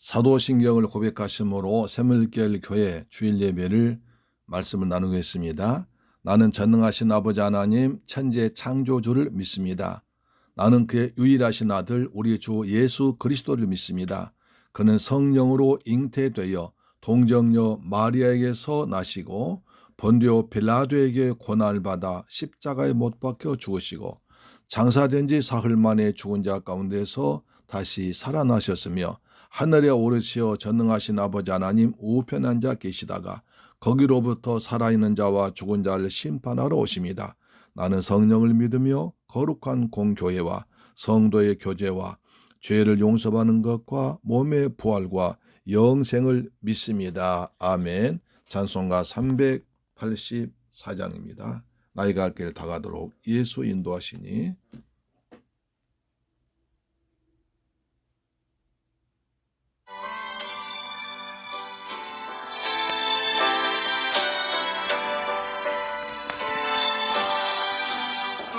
사도신경을 고백하심으로 샘물결 교회 주일 예배를 말씀을 나누겠습니다. 나는 전능하신 아버지 하나님 천지의 창조주를 믿습니다. 나는 그의 유일하신 아들 우리 주 예수 그리스도를 믿습니다. 그는 성령으로 잉태되어 동정녀 마리아에게서 나시고 본디오 빌라도에게 고난을 받아 십자가에 못 박혀 죽으시고 장사된 지 사흘 만에 죽은 자 가운데서 다시 살아나셨으며 하늘에 오르시어 전능하신 아버지 하나님 우편에 앉아 계시다가 거기로부터 살아있는 자와 죽은 자를 심판하러 오십니다. 나는 성령을 믿으며 거룩한 공교회와 성도의 교제와 죄를 용서받는 것과 몸의 부활과 영생을 믿습니다. 아멘. 찬송가 384장입니다. 나이가 갈 길 다가도록 예수 인도하시니.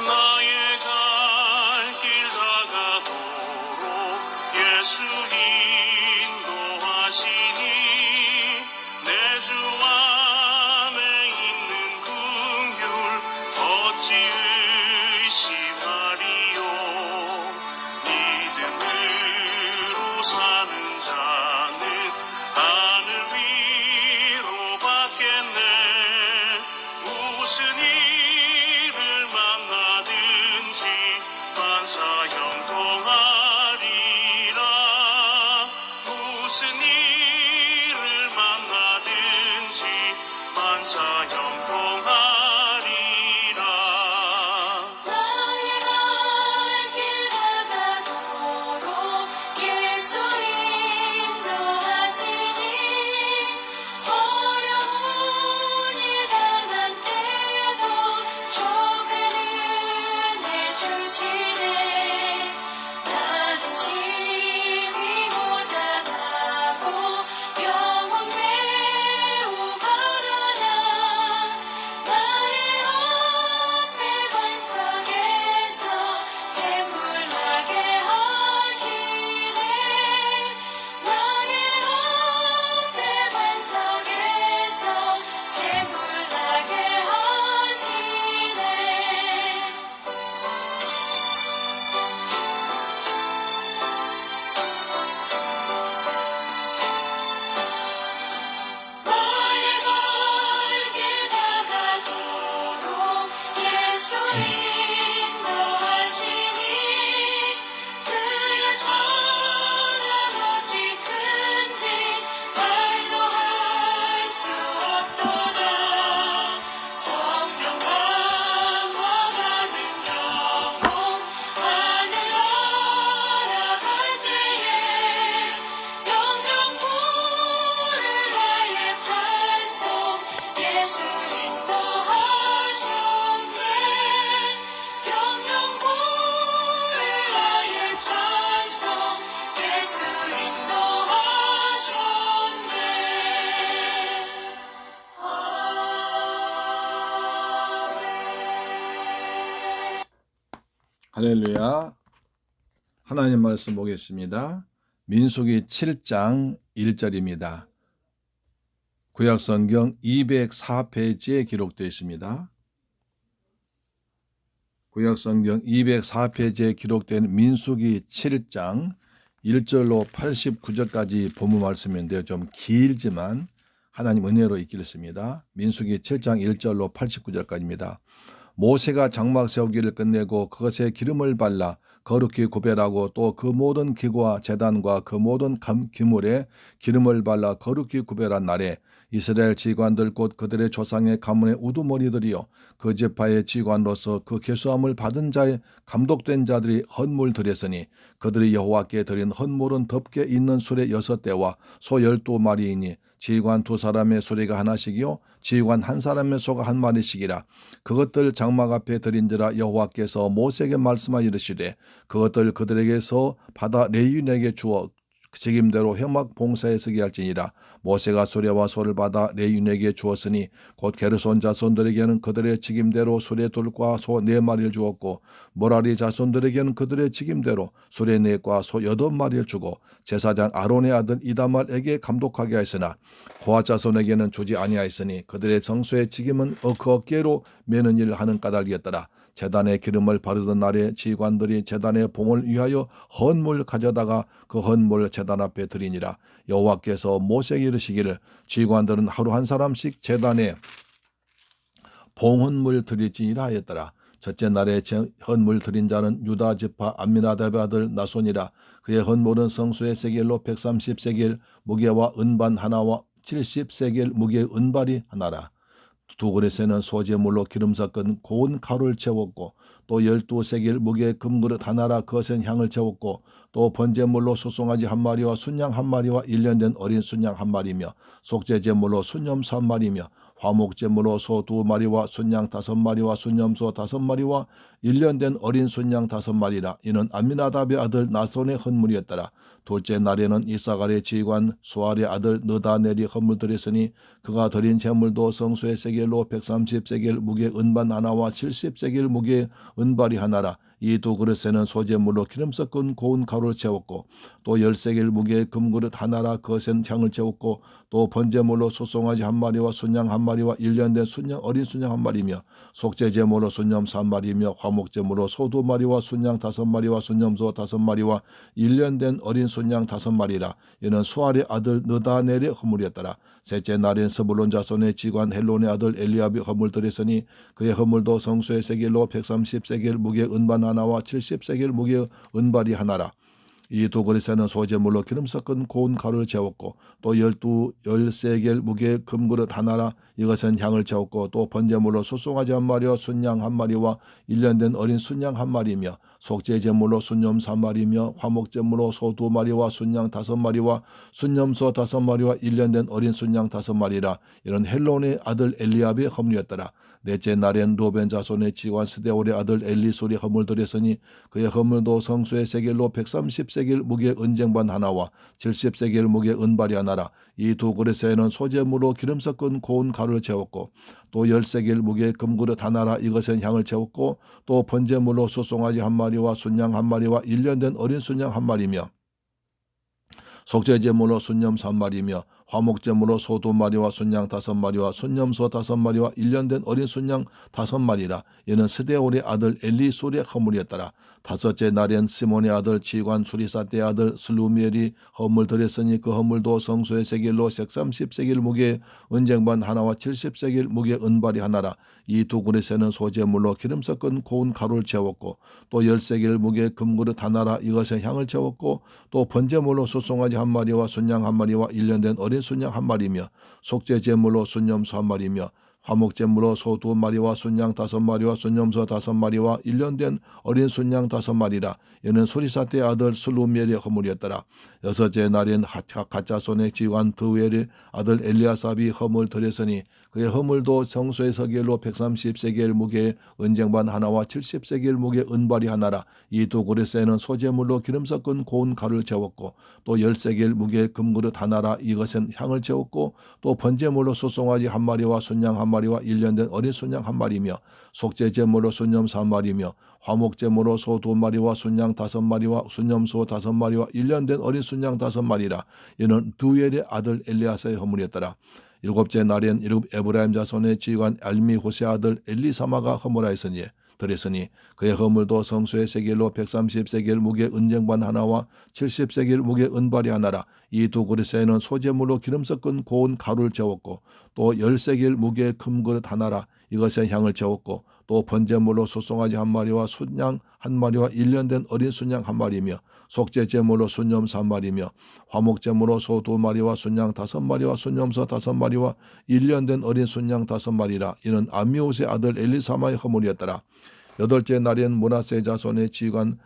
나의 갈 길 다가도록 예수 인도하시니 내 주 안에 있는 긍휼 어찌 의심하리요. 믿음으로 사는 자는 하늘 위로 받겠네. 무슨 일을 만나든지 만사 형통하리라. 무슨 일을 만나든지 만사 형통하리라. 나의 갈 길 다가도록 예수 인도하시니 어려운 일 당한 때도 조금 은혜 주시네. 나는 심히 고단하고 영혼 매우 가련하. 나의 앞에 반석에서 샘물 나게 하시네. 나의 앞에 반석에서 샘물 나게 하시네. 나의 갈 길 다가도록 예수 인도하시니 그의 사랑 어찌 큰지 말로 할 수 없도다. 성령 강화 받은 영혼 하늘 날아갈 때에 영영 부를 나의 찬송 예수 인도하셨네. 영영 부를 나의 찬송 예수 인도하셨네. 할렐루야. 하나님 말씀 보겠습니다. 민수기 7장 1절입니다. 구약성경 204페이지에 기록되어 있습니다. 구약성경 204페이지에 기록된 민수기 7장 1절로 89절까지 본문 말씀인데요. 좀 길지만 하나님 은혜로 읽겠습니다. 민수기 7장 1절로 89절까지입니다. 모세가 장막 세우기를 끝내고 그것에 기름을 발라 거룩히 구별하고 또 그 모든 기구와 제단과 그 모든 기물에 기름을 발라 거룩히 구별한 날에 이스라엘 지휘관들 곧 그들의 조상의 가문의 우두머리들이요 그 지파의 지휘관로서 그 계수함을 받은 자의 감독된 자들이 헌물 드렸으니 그들이 여호와께 드린 헌물은 덮개 있는 수레 6대와 소 12마리이니 지휘관 2사람의 수레가 하나씩이요 지휘관 1사람의 소가 1마리씩이라. 그것들 장막 앞에 드린지라 여호와께서 모세에게 말씀하여 이르시되 그것들 그들에게서 받아 레위인에게 주어 책임대로 회막 봉사에 서게 할지니라. 모세가 수레와 소를 받아 레위인에게 주었으니 곧 게르손 자손들에게는 그들의 책임대로 수레둘과 소 4마리를 주었고 모라리 자손들에게는 그들의 책임대로 수레 4과 소 8마리를 주고 제사장 아론의 아들 이다말에게 감독하게 하였으나 고앗 자손에게는 주지 아니하였으니 그들의 성소의 책임은 그 어깨로 매는 일을 하는 까닭이었더라. 제단에 기름을 바르던 날에 지휘관들이 제단의 봉을 위하여 헌물 가져다가 그 헌물을 제단 앞에 드리니라. 여호와께서 모세에게 이르시기를 지휘관들은 하루 한 사람씩 제단에 봉헌물 드릴지니라 하였더라. 첫째 날에 헌물 드린 자는 유다 지파 암미나답의 아들 나손이라. 그의 헌물은 성소의 세겔로 130세겔 무게와 은반 하나와 70세겔 무게의 은발이 하나라. 두 그릇에는 소재물로 기름 섞은 고운 가루를 채웠고 또 12세겔 무게의 금그릇 하나라 그것엔 향을 채웠고 또 번제물로 소송아지 1마리와 순양 1마리와 1년 된 어린 순양 1마리며 속죄제물로 순염소 1마리며 화목제물로 소 2마리와 순양 5마리와 순염소 5마리와 1년 된 어린 순양 5마리라. 이는 암미나답의 아들 나손의 헌물이었더라. 둘째 날에는 이사갈의 지휘관 수알의 아들 느다넬이 헌물 드렸으니 그가 드린 제물도 성소의 세겔로 130세겔 무게 은반 하나와 70세겔 무게 은발이 하나라. 이 두 그릇에는 소재물로 기름 섞은 고운 가루를 채웠고 또 10세겔 무게의 금그릇 하나라 그것엔 향을 채웠고 또 번제물로 소송아지 1마리와 순양 1마리와 1년 된 순양 어린 순양 1마리며 속죄제물로 순염소 1마리며 화목제물로 소 2마리와 순양 5마리와 순염소 5마리와 1년 된 어린 순양 5마리라. 이는 수알의 아들 느다넬의 헌물이었더라. 셋째 날엔 스불론 자손의 지관 헬론의 아들 엘리압이 헌물 드렸으니 그의 헌물도 성소의 세겔로 130세겔 무게 은반 하나와 70세겔 무게 은발이 하나라. 이 두 그릇에는 소재물로 기름 섞은 고운 가루를 채웠고 또 10세겔 무게의 금그릇 하나라. 이것은 향을 채웠고 또 번제물로 수송아지 1마리와 순양 1마리와 1년 된 어린 순양 1마리며 속죄제물로 순염소 1마리며 화목제물로 소 2마리와 순양 5마리와 순염소 5마리와 1년 된 어린 순양 5마리라. 이런 헬론의 아들 엘리압의 헌물이었더라. 넷째 날엔 루벤 자손의 지관 스데올의 아들 엘리술이 헌물 드렸으니 그의 헌물도 성소의 세겔로 130세겔 무게 은쟁반 하나와 70세겔 무게 은발이 하나라. 이 두 그릇에는 소재물로 기름 섞은 고운 가루를 채웠고 또 10세겔 무게의 금그릇 하나라. 이것은 향을 채웠고 또 번제물로 소송아지 1마리와 순양 1마리와 1년 된 어린 순양 1마리며 속죄제물로 순염소 1마리며 화목제물로 소 2마리와 순양 5마리와 순염소 5마리와 1년 된 어린 순양 5마리라. 이는 스데올의 아들 엘리술의 헌물이었더라. 다섯째 날엔 시몬의 아들 지휘관 수리사떼의 아들 슬루미엘이 헌물 드렸으니 그 헌물도 성소의 세겔로 130세겔 무게 은쟁반 하나와 70세겔 무게 은발이 하나라. 이 두 그릇에는 소재물로 기름 섞은 고운 가루를 채웠고 또 10세겔 무게 금그릇 하나라. 이것에 향을 채웠고 또 번제물로 소송아지 1마리와 순양 1마리와 1년 된 어린 순양 1마리며 속죄제물로 순염소 1마리며 화목제물로 소 2마리와 순양 5마리와 순염소 5마리와 1년 된 어린 순양 5마리라. 이는 수리사떼의 아들 슬루미엘의 헌물이었더라. 여섯째 날엔 갓자손의 지휘관 드우엘의 아들 엘리아삽이 헌물 드렸으니 그의 헌물도 성소의 서겔로 130세겔 무게의 은쟁반 하나와 70세겔 무게 은발이 하나라. 이 두 그릇에는 소재물로 기름 섞은 고운 가루를 채웠고 또 10세겔 무게의 금그릇 하나라. 이것은 향을 채웠고 또 번제물로 소송아지 1마리와 순양 1마리와 1년 된 어린 순양 1마리며 속죄제물로 순염소 1마리며 화목제물로 소 2마리와 순양 5마리와 순염소 5마리와 1년 된 어린 순양 5마리라. 이는 두엘의 아들 엘리아사의 헌물이었더라. 일곱째 날엔 에브라임 자손의 지휘관 알미호세 아들 엘리사마가 헌물하였으니 드렸으니 그의 헌물도 성소의 세겔로 130세겔 무게 은쟁반 하나와 70세겔 무게 은발이 하나라. 이 두 그릇에는 소재물로 기름 섞은 고운 가루를 채웠고 또 10세겔 무게의 금그릇 하나라. 이것에 향을 채웠고 또 번제물로 소송아지 1마리와 순양 1마리와 1년 된 어린 순양 1마리며 속죄제물로 순염소 1마리며 화목제물로 소 2마리와 순양 5마리와 순염소 5마리와 1년 된 어린 순양 5마리라. 이는 암미옷의 아들 엘리사마의 헌물이었더라. 여덟째 날엔 므낫세 자손의 지휘관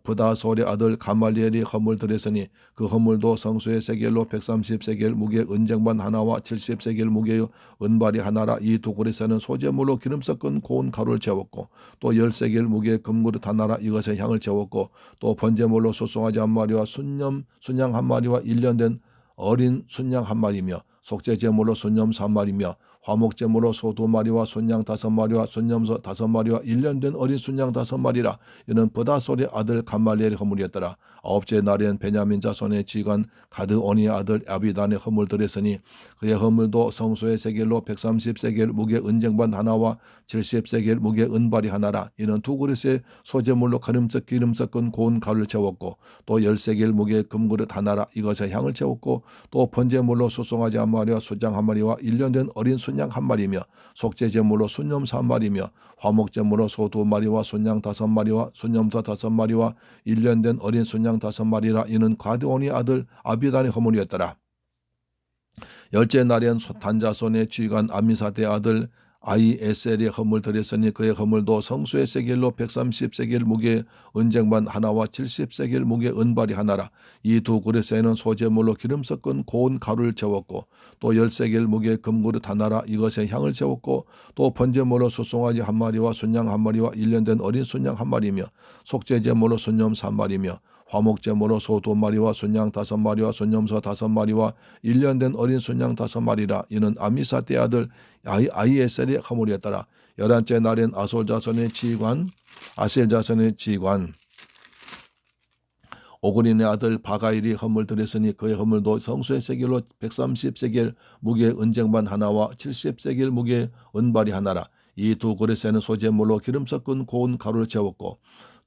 브다솔의 아들 가말리엘이 허물 드렸으니 그 허물도 성소의 세겔로 130세겔 무게 은쟁반 하나와 70세겔 무게의 은발이 하나라. 이 두 그릇에는 소재물로 기름 섞은 고운 가루를 채웠고 또 10세겔 무게의 금그릇 하나라. 이것에 향을 채웠고 또 번제물로 소송아지 한 마리와 순양 한 마리와 1년 된 어린 순양 한 마리며 속죄제물로 순염소 한 마리며 화목제물로 소 2마리와 순양 5마리와 순염소 5마리와 1년 된 어린 순양 5마리라. 이는 브다솔의 아들 감말리엘의 허물이었더라. 아홉째 날엔 베냐민 자손의 지휘관 가드오니의 아들 아비단의 허물 드렸으니 그의 허물도 성소의 세겔로 130세겔 무게 은쟁반 하나와 70세겔 무게 은발이 하나라. 이는 두 그릇에 소재물로 기름 섞은 고운 가루를 채웠고 또 10세겔 무게의 금그릇 하나라. 이것에 향을 채웠고 또 번제물로 소송아지 한 마리와 순양 한 마리와 1년 된 어린 순양 한 마리며 속죄제물로 순염소 한 마리며 화목제물로 소 2마리와 순양 5마리와 순염소 5마리와 1년 된 어린 순양 5마리라. 이는 가드온의 아들 아비단의 허물이었더라. 열째 날엔 단자손의 지휘관 암미사대의 아들 아이에셀의 허물 드렸으니 그의 허물도 성수의 세겔로 130세겔 무게 은쟁반 하나와 70세겔 무게 은발이 하나라. 이 두 그릇에는 소재물로 기름 섞은 고운 가루를 채웠고 또 10세겔 무게 금그릇 하나라. 이것에 향을 채웠고 또 번제물로 소송아지 한 마리와 순양 한 마리와 1년 된 어린 순양 한 마리며 속죄제물로 순염소 한 마리며 화목제물로 소 2마리와 순양 5마리와 순염소 5마리와 1년 된 어린 순양 5마리라. 이는 아미사대의 아들 아이에셀의 허물이었더라. 11째 날엔 아셀 자손의 지휘관 오그린의 아들 바가일이 허물 드렸으니 그의 허물도 성수의 세겔로 130세겔 무게 은쟁반 하나와 70세겔 무게 은발이 하나라. 이 두 그릇에는 소재물로 기름 섞은 고운 가루를 채웠고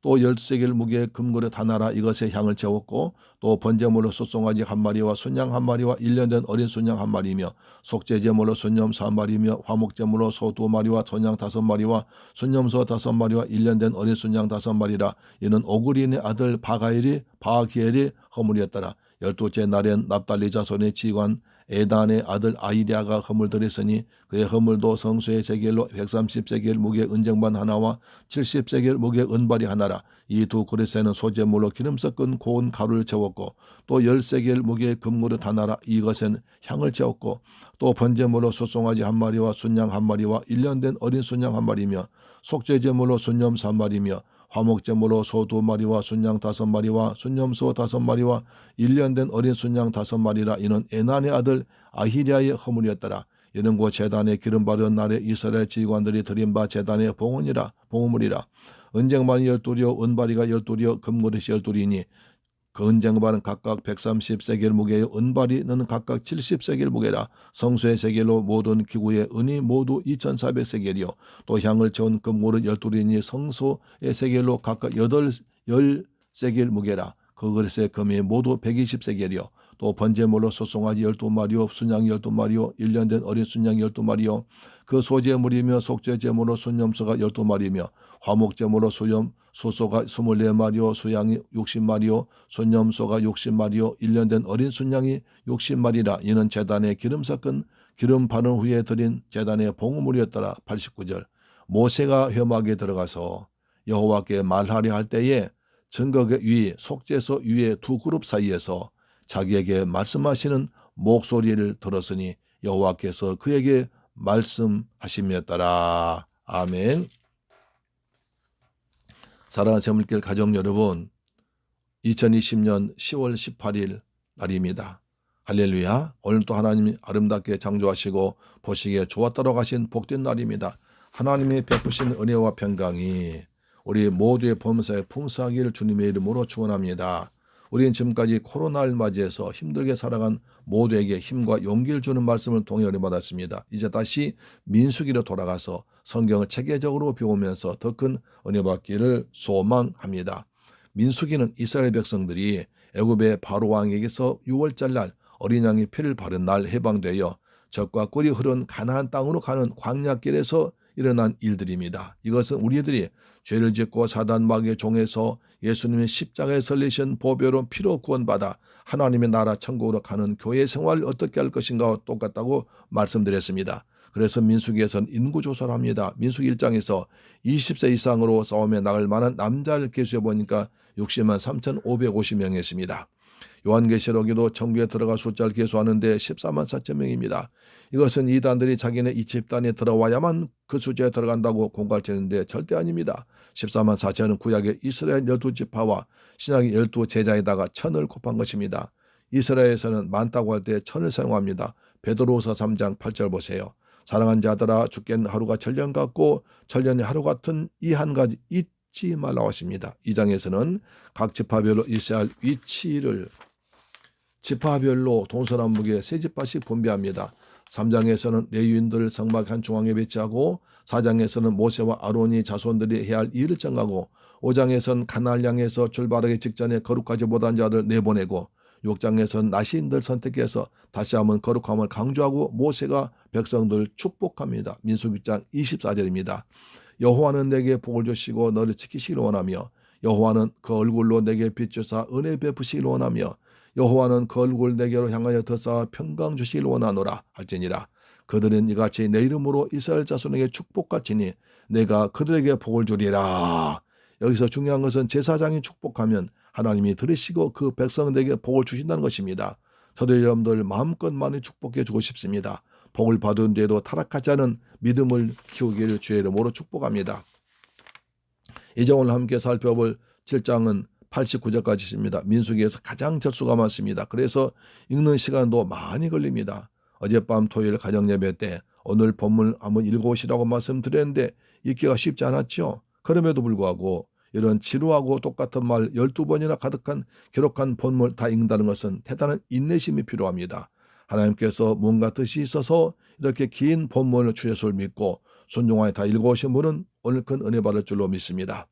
또 10세겔 무게의 금그릇 하나라. 이것에 향을 채웠고 또 번제물로 소송아지 한 마리와 순양 한 마리와 1년 된 어린 순양 한 마리며 속죄제물로 순염소 한 마리며 화목제물로 소 2마리와 순양 5마리와 순염소 5마리와 1년 된 어린 순양 5마리라. 이는 오그린의 아들 바기엘이 허물이었더라. 12째 날엔 납달리 자손의 지휘관 에단의 아들 아이리아가 허물 드렸으니 그의 허물도 성수의 세겔로 130세겔 무게 은쟁반 하나와 70세겔 무게 은발이 하나라. 이 두 그릇에는 소재물로 기름 섞은 고운 가루를 채웠고 또 10세겔 무게의 금그릇 하나라. 이것엔 향을 채웠고 또 번제물로 소송아지 한 마리와 순양 한 마리와 1년 된 어린 순양 한 마리며 속죄제물로 순염소 한 마리며 화목제물로 소 2마리와 순양 5마리와 순염소 5마리와 1년 된 어린 순양 5마리라. 이는 에난의 아들 아히리아의 허물이었더라. 이는 곧 제단에 기름 바르는 날에 이스라엘 지휘관들이 드린 바 제단의 봉헌물이라. 은쟁반이 12이요 은발이가 12이요 금그릇이 12이니 그 은쟁반은 각각 130세겔 무게의 은발이는 각각 70세겔 무게라. 성수의 세겔로 모든 기구의 은이 모두 2400세겔이요 또 향을 채운 금그릇 12이니 성소의 세겔로 각각 10세겔 무게라. 그 그릇의 금이 모두 120세겔이요 또 번제물로 소송아지 12마리요 순양 12마리요 1년 된 어린 순양 12마리요 그 소재물이며 속죄제물로 순염소가 12마리며 화목제물로 소소가 24마리요 수양이 60마리요 순염소가 60마리요 1년 된 어린 순양이 60마리라. 이는 제단에 기름 섞은 기름 바른 후에 드린 제단의 봉헌물이었더라. 89절 모세가 회막에 들어가서 여호와께 말하려 할 때에 증거의 위 속죄소 위의 두 그룹 사이에서 자기에게 말씀하시는 목소리를 들었으니 여호와께서 그에게 말씀하심이었더라. 아멘. 사랑하는 재물길 가족 여러분, 2020년 10월 18일 날입니다. 할렐루야. 오늘 또 하나님이 아름답게 창조하시고 보시기에 좋았다고 하신 복된 날입니다. 하나님이 베푸신 은혜와 평강이 우리 모두의 범사에 풍성하기를 주님의 이름으로 축원합니다. 우리는 지금까지 코로나를 맞이해서 힘들게 살아간 모두에게 힘과 용기를 주는 말씀을 통해 은혜 받았습니다. 이제 다시 민수기로 돌아가서 성경을 체계적으로 배우면서 더 큰 은혜 받기를 소망합니다. 민수기는 이스라엘 백성들이 애굽의 바로 왕에게서 6월절 날 어린 양의 피를 바른 날 해방되어 젖과 꿀이 흐른 가나안 땅으로 가는 광야길에서 일어난 일들입니다. 이것은 우리들이 죄를 짓고 사단 마귀의 종에서 예수님의 십자가에 설리신 보배로운 피로 구원받아 하나님의 나라 천국으로 가는 교회 생활을 어떻게 할 것인가와 똑같다고 말씀드렸습니다. 그래서 민수기에서는 인구조사를 합니다. 민수기 1장에서 20세 이상으로 싸움에 나갈 만한 남자를 계수해 보니까 60만 3,550명이었습니다. 요한계시록에도 천국에 들어갈 숫자를 계수하는데 14만 4천 명입니다. 이것은 이단들이 자기네 이 집단에 들어와야만 그 숫자에 들어간다고 공갈 치는데 절대 아닙니다. 14만 4천은 구약의 이스라엘 12지파와 신약의 12제자에다가 1000을 곱한 것입니다. 이스라엘에서는 많다고 할 때 1000을 사용합니다. 베드로후서 3장 8절 보세요. 사랑한 자들아 주께는 하루가 천년 같고 천년이 하루 같은 이 한 가지 잊지 말라고 하십니다. 2장에서는 각 지파별로 있어야 할 위치를 지파별로 동서남북에 세 지파씩 분배합니다. 3장에서는 레위인들을 성막 한 중앙에 배치하고 4장에서는 모세와 아론이 자손들이 해야 할 일을 정하고 5장에서는 가나안을 향해서 출발하기 직전에 거룩하지 못한 자들 내보내고 6장에서는 나시인들 선택해서 다시 한번 거룩함을 강조하고 모세가 백성들을 축복합니다. 민수기 6장 24절입니다. 여호와는 내게 복을 주시고 너를 지키시기를 원하며 여호와는 그 얼굴로 내게 빛주사 은혜 베푸시기를 원하며 여호와는 그 얼굴 내게로 향하여 더싸 평강 주시기를 원하노라 할지니라. 그들은 이같이 내 이름으로 이스라엘 자손에게 축복할지니 내가 그들에게 복을 주리라. 여기서 중요한 것은 제사장이 축복하면 하나님이 들으시고 그 백성들에게 복을 주신다는 것입니다. 저도 여러분들 마음껏 많이 축복해 주고 싶습니다. 복을 받은 뒤에도 타락하지 않은 믿음을 키우기를 주의 이름으로 축복합니다. 이제 오늘 함께 살펴볼 7장은 89절까지 있습니다. 민수기에서 가장 절수가 많습니다. 그래서 읽는 시간도 많이 걸립니다. 어젯밤 토요일 가정예배 때 오늘 본문을 한번 읽어오시라고 말씀드렸는데 읽기가 쉽지 않았죠. 그럼에도 불구하고 이런 지루하고 똑같은 말 12번이나 가득한 기록한 본문을 다 읽는다는 것은 대단한 인내심이 필요합니다. 하나님께서 뭔가 뜻이 있어서 이렇게 긴 본문을 주예수를 믿고 순종하여 다 읽어오신 분은 오늘 큰 은혜 받을 줄로 믿습니다.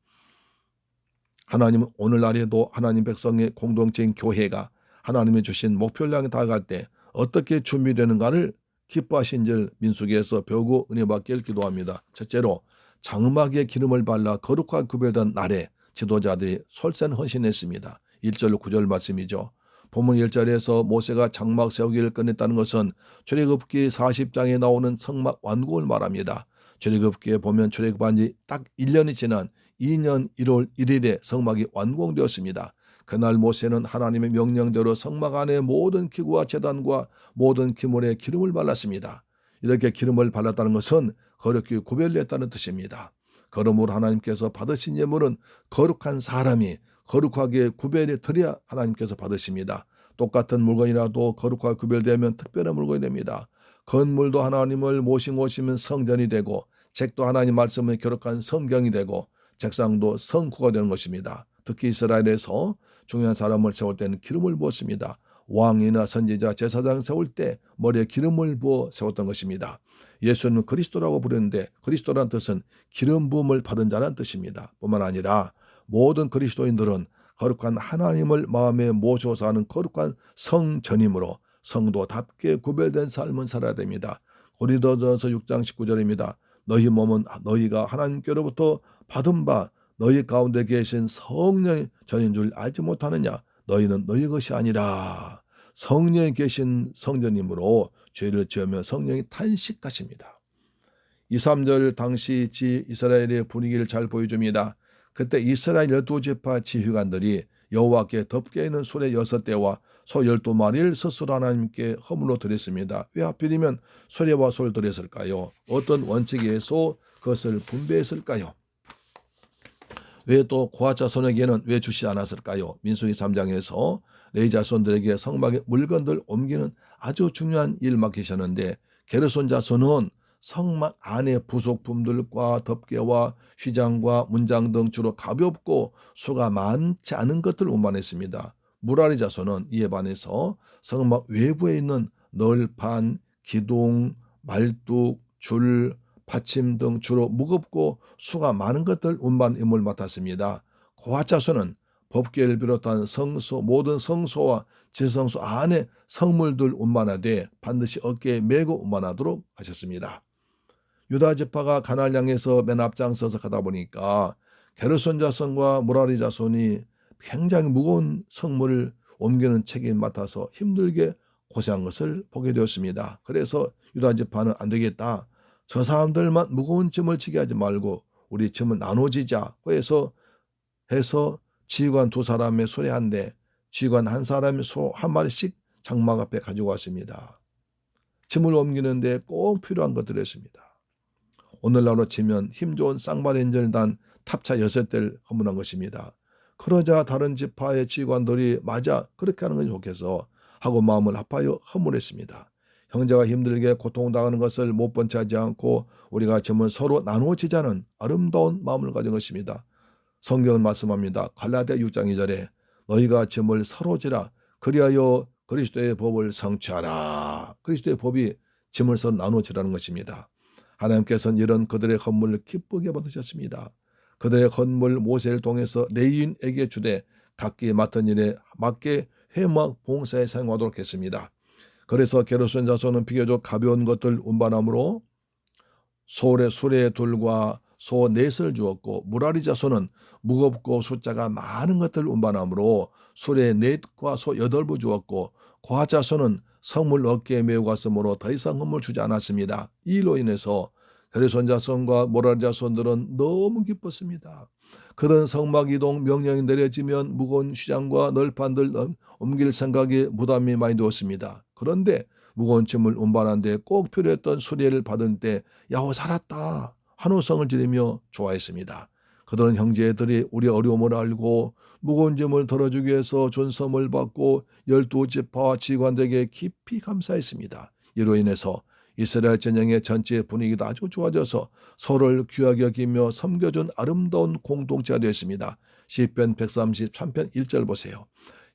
하나님은 오늘날에도 하나님 백성의 공동체인 교회가 하나님이 주신 목표를 향해 다가갈 때 어떻게 준비되는가를 기뻐하신 줄 민수기에서 배우고 은혜 받길 기도합니다. 첫째로 장막에 기름을 발라 거룩하게 구별된 날에 지도자들이 솔선 헌신했습니다. 1절 9절 말씀이죠. 본문 1절에서 모세가 장막 세우기를 끝냈다는 것은 출애굽기 40장에 나오는 성막 완공을 말합니다. 출애굽기에 보면 출애굽한 지 딱 1년이 지난 2년 1월 1일에 성막이 완공되었습니다. 그날 모세는 하나님의 명령대로 성막 안에 모든 기구와 제단과 모든 기물에 기름을 발랐습니다. 이렇게 기름을 발랐다는 것은 거룩히 구별했다는 뜻입니다. 그러므로 하나님께서 받으신 예물은 거룩한 사람이 거룩하게 구별해 드려야 하나님께서 받으십니다. 똑같은 물건이라도 거룩하게 구별되면 특별한 물건이 됩니다. 건물도 하나님을 모시면 성전이 되고 책도 하나님 말씀을 기록한 성경이 되고 책상도 성구가 되는 것입니다. 특히 이스라엘에서 중요한 사람을 세울 때는 기름을 부었습니다. 왕이나 선지자, 제사장 세울 때 머리에 기름을 부어 세웠던 것입니다. 예수는 그리스도라고 부르는데 그리스도란 뜻은 기름 부음을 받은 자라는 뜻입니다. 뿐만 아니라 모든 그리스도인들은 거룩한 하나님을 마음에 모셔 사는 거룩한 성전이므로 성도답게 구별된 삶을 살아야 됩니다. 고린도전서 6장 19절입니다. 너희 몸은 너희가 하나님께로부터 받은 바 너희 가운데 계신 성령의 전인 줄 알지 못하느냐. 너희는 너희 것이 아니라 성령이 계신 성전이므로 죄를 지으면 성령이 탄식하십니다. 2, 3절 당시 이스라엘의 분위기를 잘 보여줍니다. 그때 이스라엘 12지파 지휘관들이 여호와께 덮개 있는 수레 6대와 소 12마리를 스스로 하나님께 허물로 드렸습니다. 왜 하필이면 수레와 소를 드렸을까요? 어떤 원칙에 의해서 그것을 분배했을까요? 왜 또 고아 자손에게는 왜 주시지 않았을까요? 민수기 3장에서 레위 자손들에게 성막의 물건들 옮기는 아주 중요한 일 맡기셨는데 게르손 자손은 성막 안의 부속품들과 덮개와 휘장과 문장 등 주로 가볍고 수가 많지 않은 것들을 운반했습니다. 무라리 자손은 이에 반해서 성막 외부에 있는 널판, 기둥, 말뚝, 줄, 받침 등 주로 무겁고 수가 많은 것들 운반 임무를 맡았습니다. 고핫 자손은 법궤를 비롯한 성소, 모든 성소와 지성소 안에 성물들 운반하되 반드시 어깨에 메고 운반하도록 하셨습니다. 유다 지파가 가나안을 향해서 맨 앞장서서 가다 보니까 게르손 자손과 무라리 자손이 굉장히 무거운 성물을 옮기는 책임을 맡아서 힘들게 고생한 것을 보게 되었습니다. 그래서 유다 지파는 안 되겠다. 저 사람들만 무거운 짐을 지게 하지 말고 우리 짐을 나눠지자 해서 지휘관 두 사람의 소리 한 대, 지휘관 한 사람의 소 한 마리씩 장막 앞에 가지고 왔습니다. 짐을 옮기는데 꼭 필요한 것들이었습니다. 오늘날로 치면 힘 좋은 쌍발인전을 단 탑차 6대를 허물한 것입니다. 그러자 다른 지파의 지휘관들이 맞아 그렇게 하는 것이 좋겠어 하고 마음을 합하여 허물했습니다. 형제가 힘들게 고통당하는 것을 못 본 채 하지 않고 우리가 짐을 서로 나누어지자는 아름다운 마음을 가진 것입니다. 성경은 말씀합니다. 갈라디아 6장 2절에 너희가 짐을 서로 지라 그리하여 그리스도의 법을 성취하라. 그리스도의 법이 짐을 서로 나누어지라는 것입니다. 하나님께서는 이런 그들의 헌물을 기쁘게 받으셨습니다. 그들의 헌물 모세를 통해서 레위인에게 주되 각기 맡은 일에 맞게 회막 봉사에 사용하도록 했습니다. 그래서 게르손 자손은 비교적 가벼운 것들 운반함으로 수레 둘과 소 넷을 주었고 무라리 자손은 무겁고 숫자가 많은 것들을 운반함으로 수레 넷과 소 8부 주었고 고하 자손은 성물 어깨에 메고 갔으므로 더 이상 헌물 주지 않았습니다. 이 일로 인해서 게르손 자손과 무라리 자손들은 너무 기뻤습니다. 그런 성막 이동 명령이 내려지면 무거운 휘장과 널판들 옮길 생각에 부담이 많이 되었습니다. 그런데 무거운 짐을 운반한 데 꼭 필요했던 수레를 받은 때 야호 살았다 환호성을 지르며 좋아했습니다. 그들은 형제들이 우리의 어려움을 알고 무거운 짐을 덜어주기 위해서 존섬을 받고 12지파와 지휘관들에게 깊이 감사했습니다. 이로 인해서 이스라엘 전쟁의 전체 분위기도 아주 좋아져서 서로를 귀하게 여기며 섬겨준 아름다운 공동체가 되었습니다. 시편 133편 1절 보세요.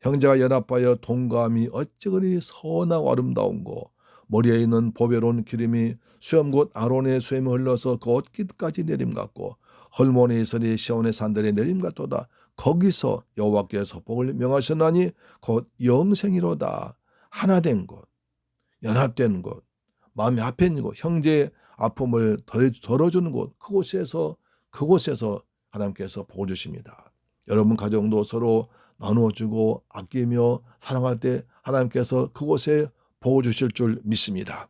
형제가 연합하여 동감이 어찌 그리 선하고 아름다운고 머리에 있는 보배로운 기름이 수염 곧 아론의 수염이 흘러서 그 옷깃까지 내림 같고 헐모니 이슬이 시온의 산들의 내림 같도다. 거기서 여호와께서 복을 명하셨나니 곧 영생이로다. 하나된 곳, 연합된 곳, 마음이 합해진 곳, 형제의 아픔을 덜어주는 곳, 그곳에서 하나님께서 복을 주십니다. 여러분 가정도 서로 나누어주고 아끼며 사랑할 때 하나님께서 그곳에 복을 주실 줄 믿습니다.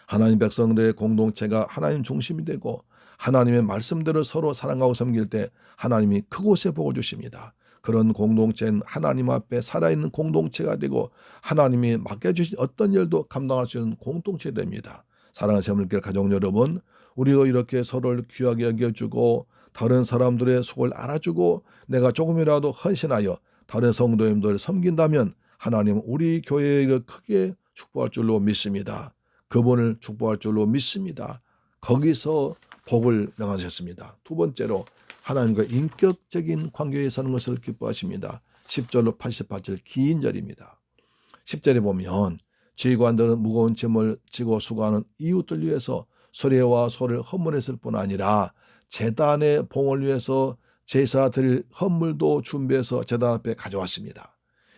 하나님 백성들의 공동체가 하나님 중심이 되고 하나님의 말씀대로 서로 사랑하고 섬길 때 하나님이 그곳에 복을 주십니다. 그런 공동체는 하나님 앞에 살아있는 공동체가 되고 하나님이 맡겨주신 어떤 일도 감당할 수 있는 공동체가 됩니다. 사랑하는 새물길 가족 여러분, 우리도 이렇게 서로를 귀하게 여겨주고 다른 사람들의 속을 알아주고 내가 조금이라도 헌신하여 다른 성도님들 섬긴다면 하나님은 우리 교회를 크게 축복할 줄로 믿습니다. 그분을 축복할 줄로 믿습니다. 거기서 복을 명하셨습니다. 두 번째로 하나님과 인격적인 관계에 사는 것을 기뻐하십니다. 10절로 88절 긴 절입니다. 10절에 보면 지휘관들은 무거운 짐을 지고 수고하는 이웃들 위해서 수레와 소를 헌물했을 뿐 아니라 제단의 봉을 위해서 제사 드릴 헌물도 준비해서 제단 앞에 가져왔습니다.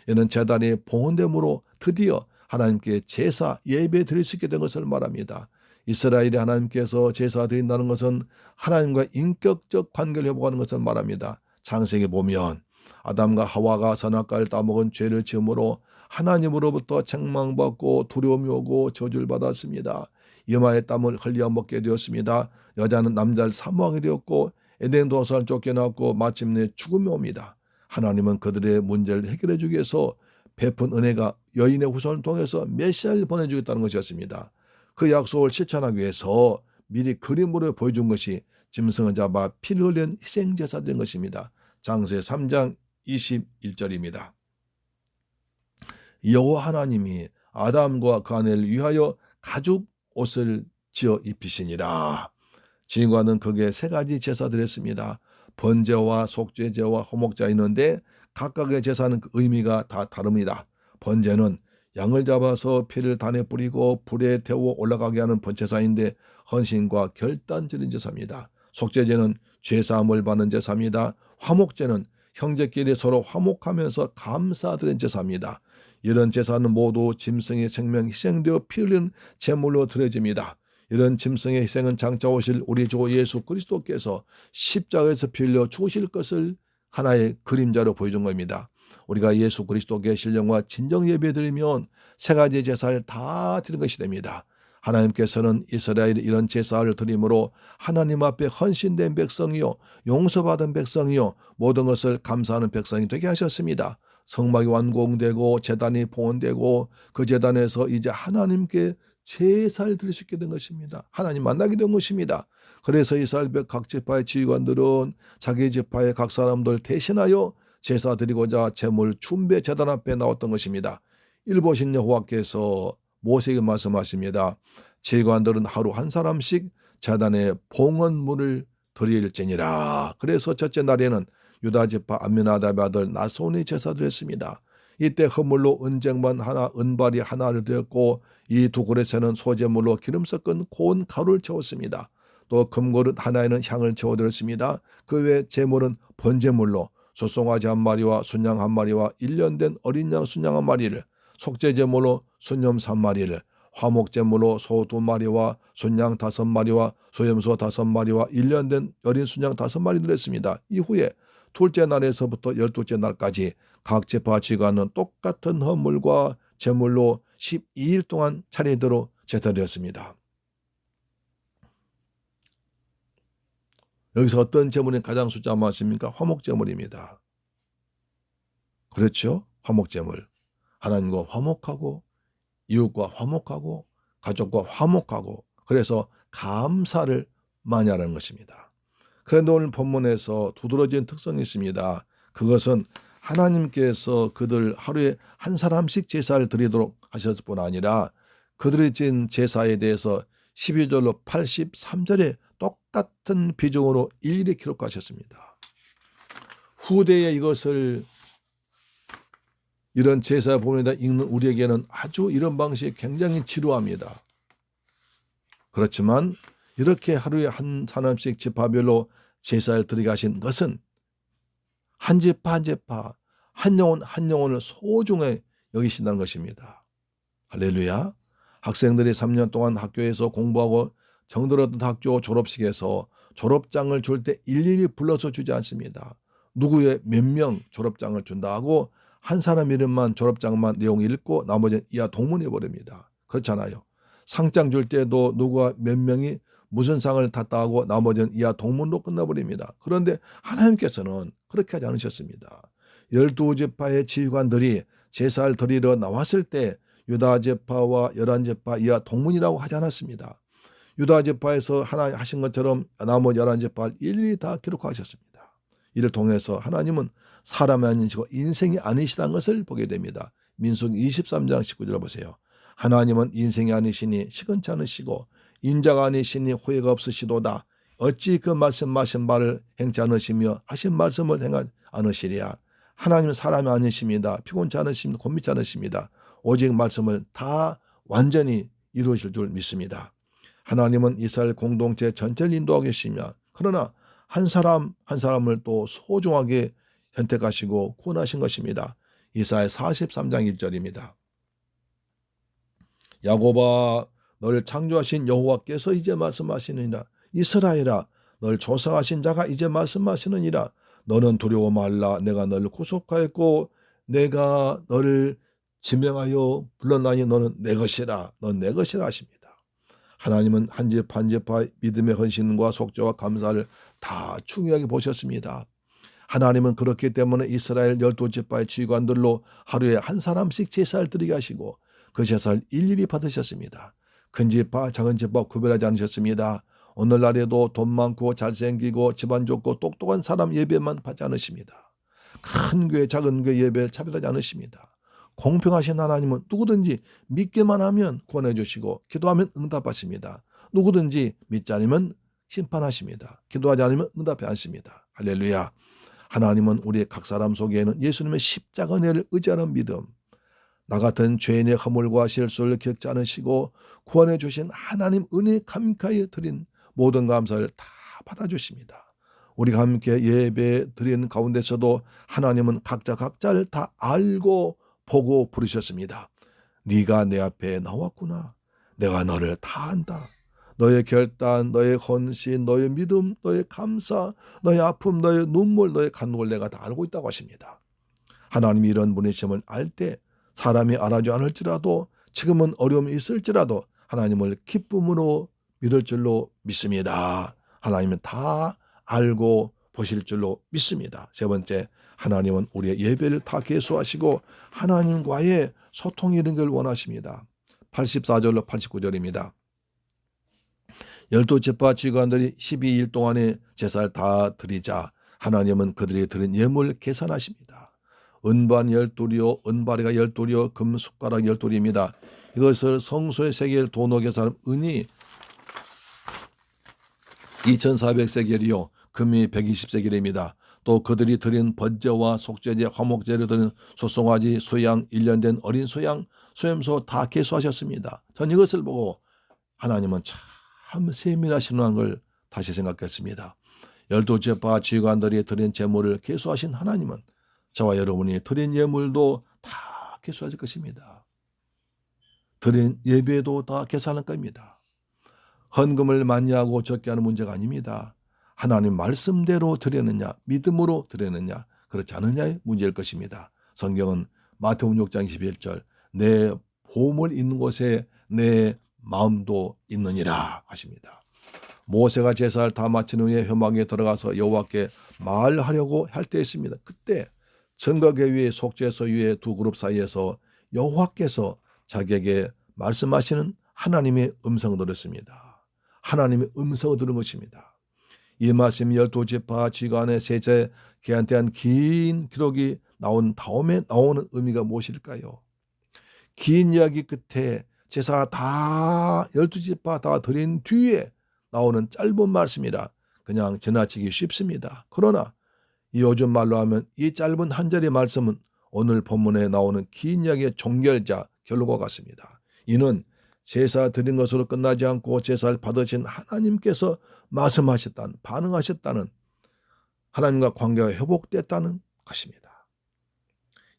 이는 제단이 봉헌됨으로 드디어 하나님께 제사 예배 드릴 수 있게 된 것을 말합니다. 이스라엘이 하나님께서 제사 드린다는 것은 하나님과 인격적 관계를 회복하는 것을 말합니다. 창세기 보면 아담과 하와가 선악과를 따먹은 죄를 지음으로 하나님으로부터 책망받고 두려움이 오고 저주를 받았습니다. 이마에 땀을 흘려 먹게 되었습니다. 여자는 남자를 사모하게 되었고 에덴 동산을 쫓겨났고 마침내 죽음이 옵니다. 하나님은 그들의 문제를 해결해 주기 위해서 베푼 은혜가 여인의 후손을 통해서 메시아를 보내주겠다는 것이었습니다. 그 약속을 실천하기 위해서 미리 그림으로 보여준 것이 짐승을 잡아 피를 흘린 희생제사된 것입니다. 창세기 3장 21절입니다. 여호와 하나님이 아담과 그 아내를 위하여 가죽 옷을 지어 입히시니라. 지휘관은 그게 3가지 제사를 했습니다. 번제와 속죄제와 화목제가 있는데 각각의 제사는 그 의미가 다 다릅니다. 번제는 양을 잡아서 피를 단에 뿌리고 불에 태워 올라가게 하는 번제사인데 헌신과 결단 드린 제사입니다. 속죄제는 죄사함을 받는 제사입니다. 화목제는 형제끼리 서로 화목하면서 감사드린 제사입니다. 이런 제사는 모두 짐승의 생명 희생되어 피 흘린 제물로 드려집니다. 이런 짐승의 희생은 장차 오실 우리 주 예수 그리스도께서 십자가에서 피 흘려 죽으실 것을 하나의 그림자로 보여준 겁니다. 우리가 예수 그리스도께 신령과 진정 예배드리면 3가지 제사를 다 드린 것이 됩니다. 하나님께서는 이스라엘이 이런 제사를 드림으로 하나님 앞에 헌신된 백성이요 용서받은 백성이요 모든 것을 감사하는 백성이 되게 하셨습니다. 성막이 완공되고 제단이 봉헌되고 그 제단에서 이제 하나님께 제사를 드릴 수 있게 된 것입니다. 하나님 만나게 된 것입니다. 그래서 이스라엘 각 지파의 지휘관들은 자기 지파의 각 사람들 대신하여 제사 드리고자 제물 준배 제단 앞에 나왔던 것입니다. 일보신 여호와께서 모세에게 말씀하십니다. 지휘관들은 하루 한 사람씩 제단에 봉헌물을 드릴지니라. 그래서 첫째 날에는 유다 지파 암미나답의 아들 나손이 제사를 했습니다. 이때 헌물로 은쟁반 하나, 은발이 하나를 드렸고 이 두 그릇에는 소제물로 기름 섞은 고운 가루를 채웠습니다. 또 금그릇 하나에는 향을 채워드렸습니다. 그 외 제물은 번제물로 소송아지 한 마리와 순양 한 마리와 1년 된 어린 양 순양 한 마리를, 속죄제물로 순염 3마리를, 화목제물로 소 2마리와 순양 5마리와 소염소 5마리와 1년 된 어린 순양 5마리 드렸습니다. 이후에 둘째 날에서부터 12째 날까지 각 지파 지휘관은 똑같은 헌물과 제물로 12일 동안 차례대로 제사드렸습니다. 여기서 어떤 제물이 가장 숫자 많습니까? 화목제물입니다. 그렇죠? 화목제물. 하나님과 화목하고 이웃과 화목하고 가족과 화목하고 그래서 감사를 많이 하는 것입니다. 그런데 오늘 본문에서 두드러진 특성이 있습니다. 그것은 하나님께서 그들 하루에 한 사람씩 제사를 드리도록 하셨을 뿐 아니라 그들이 진 제사에 대해서 12절로 83절에 똑같은 비중으로 일일이 기록하셨습니다. 후대에 이것을 이런 제사 본문에다 읽는 우리에게는 아주 이런 방식이 굉장히 지루합니다. 그렇지만 이렇게 하루에 한 사람씩 지파별로 제사를 드리게 하신 것은 한 지파 한 지파 한 영혼 한 영혼을 소중히 여기신다는 것입니다. 할렐루야. 학생들이 3년 동안 학교에서 공부하고 정들었던 학교 졸업식에서 졸업장을 줄 때 일일이 불러서 주지 않습니다. 누구의 몇 명 졸업장을 준다 하고 한 사람 이름만 졸업장만 내용 읽고 나머지는 이하 동문해 버립니다. 그렇잖아요. 상장 줄 때도 누가 몇 명이 무슨 상을 탔다 하고 나머지는 이하 동문으로 끝나버립니다. 그런데 하나님께서는 그렇게 하지 않으셨습니다. 12지파의 지휘관들이 제사를 드리러 나왔을 때 유다 지파와 11지파 이하 동문이라고 하지 않았습니다. 유다 지파에서 하나 하신 것처럼 나머지 11지파 일일이 다 기록하셨습니다. 이를 통해서 하나님은 사람이 아니시고 인생이 아니시다는 것을 보게 됩니다. 민수기 23장 19절 보세요. 하나님은 인생이 아니시니 시건치 않으시고 인자가 아니시니 후회가 없으시도다. 어찌 그 말씀하신 바를 행치 않으시며 하신 말씀을 행하지 않으시랴. 하나님은 사람이 아니십니다. 피곤치 않으십니다. 곤미치 않으십니다. 오직 말씀을 다 완전히 이루실 줄 믿습니다. 하나님은 이스라엘 공동체 전체를 인도하고 계시며 그러나 한 사람 한 사람을 또 소중하게 선택하시고 구원하신 것입니다. 이사야 43장 1절입니다. 야곱아 너를 창조하신 여호와께서 이제 말씀하시느니라. 이스라엘아 너를 조성하신 자가 이제 말씀하시느니라. 너는 두려워 말라. 내가 너를 구속하였고 내가 너를 지명하여 불렀나니 너는 내 것이라. 넌 내 것이라 하십니다. 하나님은 한 지파 한 지파 믿음의 헌신과 속죄와 감사를 다 중요하게 보셨습니다. 하나님은 그렇기 때문에 이스라엘 12지파의 지휘관들로 하루에 한 사람씩 제사를 드리게 하시고 그 제사를 일일이 받으셨습니다. 큰 지파 작은 지파 구별하지 않으셨습니다. 오늘날에도 돈 많고 잘생기고 집안 좋고 똑똑한 사람 예배만 받지 않으십니다. 큰 교회 작은 교회 예배를 차별하지 않으십니다. 공평하신 하나님은 누구든지 믿기만 하면 구원해 주시고 기도하면 응답하십니다. 누구든지 믿지 않으면 심판하십니다. 기도하지 않으면 응답해 않습니다. 할렐루야. 하나님은 우리 각 사람 속에는 예수님의 십자가 은혜를 의지하는 믿음, 나 같은 죄인의 허물과 실수를 겪지 않으시고 구원해 주신 하나님 은혜 감사히 드린 모든 감사를 다 받아주십니다. 우리가 함께 예배 드리는 가운데서도 하나님은 각자를 다 알고 보고 부르셨습니다. 네가 내 앞에 나왔구나. 내가 너를 다 안다. 너의 결단, 너의 헌신, 너의 믿음, 너의 감사, 너의 아픔, 너의 눈물, 너의 간구를 내가 다 알고 있다고 하십니다. 하나님이 이런 분이심을 알 때 사람이 알아주지 않을지라도 지금은 어려움이 있을지라도 하나님을 기쁨으로 믿을 줄로 믿습니다. 하나님은 다 알고 보실 줄로 믿습니다. 세 번째, 하나님은 우리의 예배를 다 계수하시고 하나님과의 소통이 이런 걸 원하십니다. 84절로 89절입니다. 12지파 지휘관들이 12일 동안에 제사를 다 드리자 하나님은 그들이 드린 예물 계산하십니다. 은반 12려, 은바리가 12려, 금 숟가락 12입니다. 이것을 성소에 새길 도노 계산하면 은이 2400세겔이요 금이 120세겔입니다. 또 그들이 드린 번제와 속죄제, 화목제를 드린 소송아지, 소양, 1년 된 어린 소양, 소염소 다 계수하셨습니다. 전 이것을 보고 하나님은 참 세밀하시는 걸 다시 생각했습니다. 12지파 지휘관들이 드린 제물을 계수하신 하나님은 저와 여러분이 드린 예물도 다 계수하실 것입니다. 드린 예배도 다 계산할 겁니다. 헌금을 많이 하고 적게 하는 문제가 아닙니다. 하나님 말씀대로 드렸느냐, 믿음으로 드렸느냐, 그렇지 않느냐의 문제일 것입니다. 성경은 마태복음 6장 21절 내 보물 있는 곳에 내 마음도 있느니라 하십니다. 모세가 제사를 다 마친 후에 회막에 들어가서 여호와께 말하려고 할 때였습니다. 그때 증거계 위에 속죄소 위에 두 그룹 사이에서 여호와께서 자기에게 말씀하시는 하나님의 음성을 들었습니다. 하나님의 음성을 들은 것입니다. 이 말씀이 12지파 지휘관의 세제 계한에 대한 긴 기록이 나온 다음에 나오는 의미가 무엇일까요? 긴 이야기 끝에 제사 다 12지파 다 드린 뒤에 나오는 짧은 말씀이라 그냥 지나치기 쉽습니다. 그러나 요즘 말로 하면 이 짧은 한 절의 말씀은 오늘 본문에 나오는 긴 이야기의 종결자 결론과 같습니다. 이는 제사 드린 것으로 끝나지 않고 제사를 받으신 하나님께서 말씀하셨다는, 반응하셨다는, 하나님과 관계가 회복됐다는 것입니다.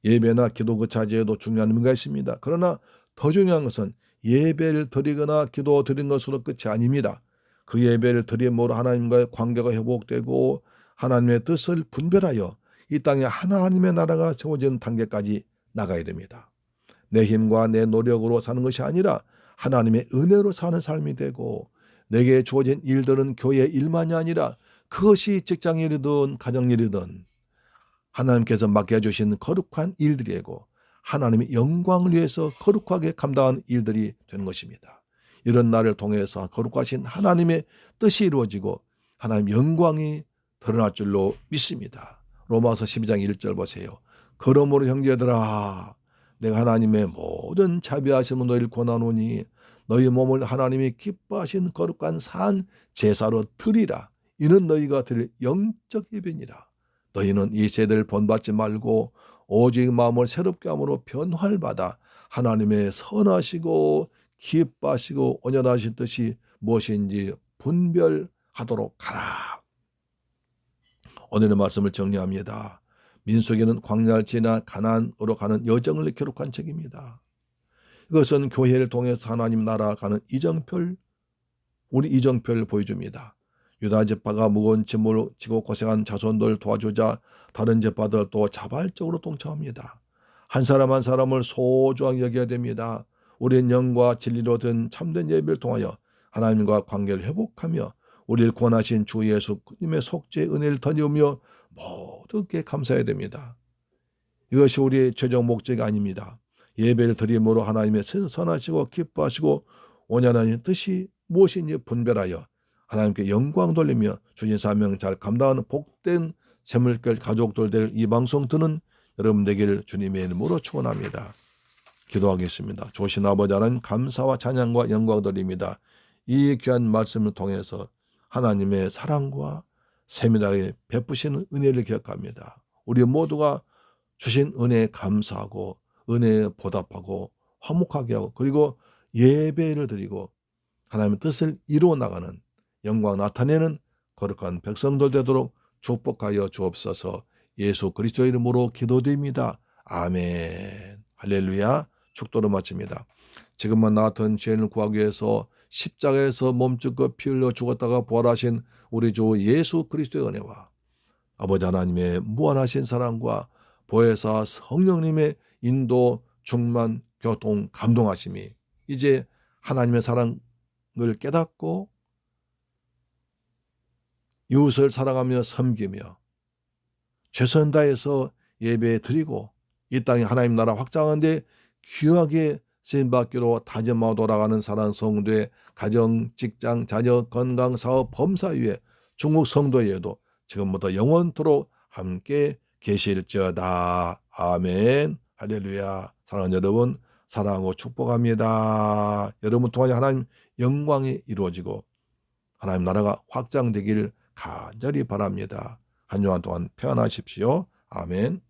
예배나 기도 그 자체에도 중요한 의미가 있습니다. 그러나 더 중요한 것은 예배를 드리거나 기도 드린 것으로 끝이 아닙니다. 그 예배를 드림으로 하나님과의 관계가 회복되고 하나님의 뜻을 분별하여 이 땅에 하나님의 나라가 세워지는 단계까지 나가야 됩니다. 내 힘과 내 노력으로 사는 것이 아니라 하나님의 은혜로 사는 삶이 되고 내게 주어진 일들은 교회 일만이 아니라 그것이 직장일이든 가정일이든 하나님께서 맡겨주신 거룩한 일들이고 하나님의 영광을 위해서 거룩하게 감당한 일들이 되는 것입니다. 이런 날을 통해서 거룩하신 하나님의 뜻이 이루어지고 하나님 영광이 드러날 줄로 믿습니다. 로마서 12장 1절 보세요. 그러므로 형제들아 내가 하나님의 모든 자비하심을 너희를 권하노니 너희 몸을 하나님이 기뻐하신 거룩한 산 제사로 드리라. 이는 너희가 드릴 영적 예배니라. 너희는 이 세대를 본받지 말고 오직 마음을 새롭게 함으로 변화를 받아 하나님의 선하시고 기뻐하시고 온전하신 뜻이 무엇인지 분별하도록 하라. 오늘의 말씀을 정리합니다. 민수기는 광야를 지나 가나안으로 가는 여정을 기록한 책입니다. 이것은 교회를 통해서 하나님 나라 가는 이정표를 우리 이정표를 보여줍니다. 유다 지파가 무거운 짐을 지고 고생한 자손들 도와주자 다른 지파들도 자발적으로 동참합니다. 한 사람 한 사람을 소중하게 여겨야 됩니다. 우리는 영과 진리로 든 참된 예배를 통하여 하나님과 관계를 회복하며 우리를 구원하신 주 예수님의 속죄의 은혜를 덧입으며 모두께 감사해야 됩니다. 이것이 우리의 최종 목적이 아닙니다. 예배를 드림으로 하나님의 선하시고 기뻐하시고 온전한 뜻이 무엇인지 분별하여 하나님께 영광 돌리며 주신 사명 잘 감당하는 복된 샘물결 가족들 될 이 방송 듣는 여러분 되기를 주님의 이름으로 축원합니다. 기도하겠습니다. 조신 아버지 하나님 감사와 찬양과 영광 드립니다. 이 귀한 말씀을 통해서 하나님의 사랑과 세밀하게 베푸시는 은혜를 기억합니다. 우리 모두가 주신 은혜에 감사하고 은혜에 보답하고 화목하게 하고 그리고 예배를 드리고 하나님의 뜻을 이루어 나가는 영광 나타내는 거룩한 백성들 되도록 축복하여 주옵소서. 예수 그리스도의 이름으로 기도드립니다. 아멘. 할렐루야. 축도로 마칩니다. 지금만 나 같은 죄인을 구하기 위해서 십자가에서 몸짓고 피 흘려 죽었다가 부활하신 우리 주 예수 그리스도의 은혜와 아버지 하나님의 무한하신 사랑과 보혜사 성령님의 인도, 충만, 교통, 감동하심이 이제 하나님의 사랑을 깨닫고 이웃을 사랑하며 섬기며 최선 다해서 예배 드리고 이 땅에 하나님 나라 확장하는데 귀하게 쓰임받기로 다짐하고 돌아가는 사랑하는 성도의 가정, 직장, 자녀, 건강, 사업, 범사위에 중국 성도에도 지금부터 영원토록 함께 계실지어다. 아멘. 할렐루야. 사랑하는 여러분, 사랑하고 축복합니다. 여러분 통하여 하나님 영광이 이루어지고 하나님 나라가 확장되길 간절히 바랍니다. 한 주간 동안 평안하십시오. 아멘.